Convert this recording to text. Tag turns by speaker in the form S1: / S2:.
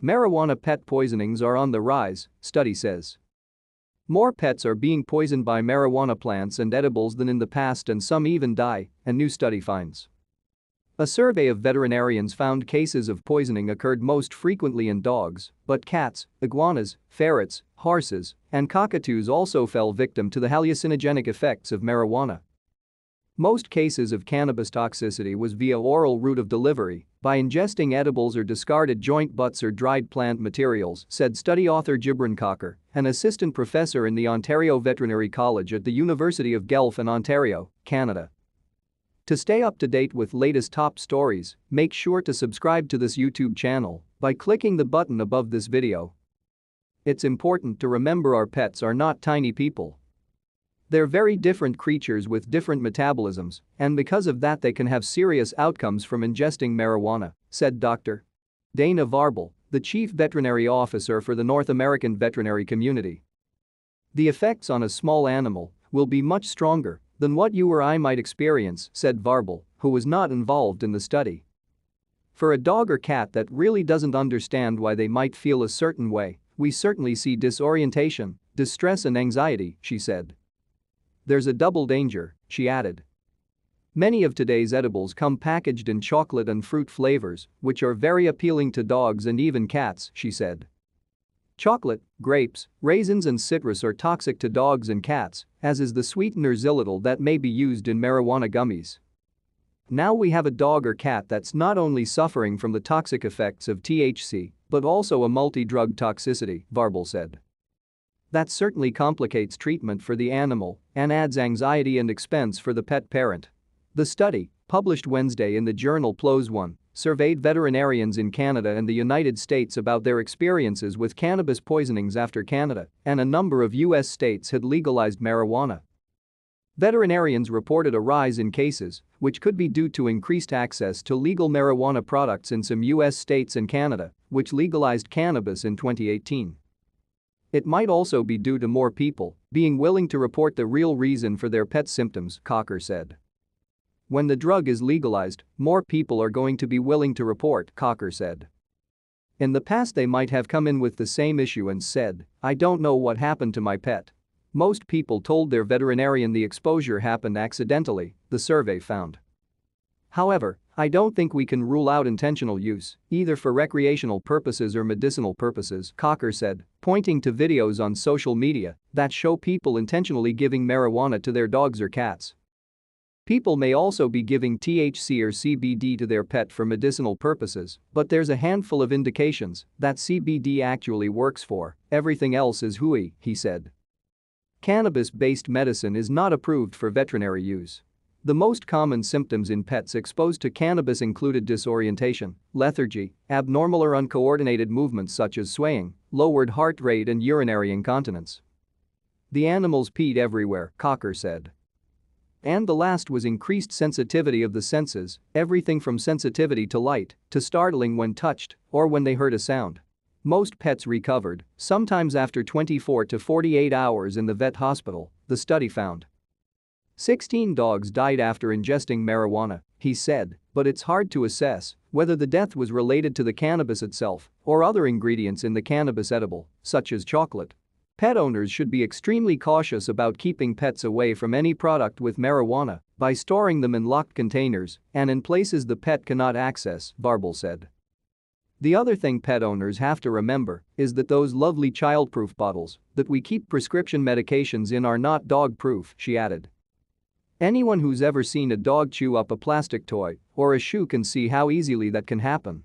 S1: Marijuana pet poisonings are on the rise, study says. More pets are being poisoned by marijuana plants and edibles than in the past, and some even die, a new study finds. A survey of veterinarians found cases of poisoning occurred most frequently in dogs, but cats, iguanas, ferrets, horses, and cockatoos also fell victim to the hallucinogenic effects of marijuana. Most cases of cannabis toxicity was via oral route of delivery, by ingesting edibles or discarded joint butts or dried plant materials, said study author Jibran Khokhar, an assistant professor in the Ontario Veterinary College at the University of Guelph in Ontario, Canada. To stay up to date with latest top stories, make sure to subscribe to this YouTube channel by clicking the button above this video. It's important to remember our pets are not tiny people. They're very different creatures with different metabolisms, and because of that they can have serious outcomes from ingesting marijuana, said Dr. Dana Varble, the chief veterinary officer for the North American veterinary community. The effects on a small animal will be much stronger than what you or I might experience, said Varble, who was not involved in the study. For a dog or cat that really doesn't understand why they might feel a certain way, we certainly see disorientation, distress and anxiety, she said. There's a double danger, she added. Many of today's edibles come packaged in chocolate and fruit flavors, which are very appealing to dogs and even cats, she said. Chocolate, grapes, raisins and citrus are toxic to dogs and cats, as is the sweetener xylitol that may be used in marijuana gummies. Now we have a dog or cat that's not only suffering from the toxic effects of THC, but also a multi-drug toxicity, Varble said. That certainly complicates treatment for the animal and adds anxiety and expense for the pet parent. The study, published Wednesday in the journal PLOS One, surveyed veterinarians in Canada and the United States about their experiences with cannabis poisonings after Canada and a number of U.S. states had legalized marijuana. Veterinarians reported a rise in cases, which could be due to increased access to legal marijuana products in some U.S. states and Canada, which legalized cannabis in 2018. It might also be due to more people being willing to report the real reason for their pet symptoms, Khokhar said. When the drug is legalized, more people are going to be willing to report, Khokhar said. In the past they might have come in with the same issue and said, "I don't know what happened to my pet." Most people told their veterinarian the exposure happened accidentally, the survey found. However, I don't think we can rule out intentional use, either for recreational purposes or medicinal purposes, Khokhar said, pointing to videos on social media that show people intentionally giving marijuana to their dogs or cats. People may also be giving THC or CBD to their pet for medicinal purposes, but there's a handful of indications that CBD actually works for everything else is hooey, he said. Cannabis-based medicine is not approved for veterinary use. The most common symptoms in pets exposed to cannabis included disorientation, lethargy, abnormal or uncoordinated movements such as swaying, lowered heart rate and urinary incontinence. The animals peed everywhere, Khokhar said. And the last was increased sensitivity of the senses, everything from sensitivity to light to startling when touched or when they heard a sound. Most pets recovered, sometimes after 24 to 48 hours in the vet hospital, the study found. 16 dogs died after ingesting marijuana, he said, but it's hard to assess whether the death was related to the cannabis itself or other ingredients in the cannabis edible, such as chocolate. Pet owners should be extremely cautious about keeping pets away from any product with marijuana by storing them in locked containers and in places the pet cannot access, Varble said. The other thing pet owners have to remember is that those lovely child-proof bottles that we keep prescription medications in are not dog-proof, she added. Anyone who's ever seen a dog chew up a plastic toy or a shoe can see how easily that can happen.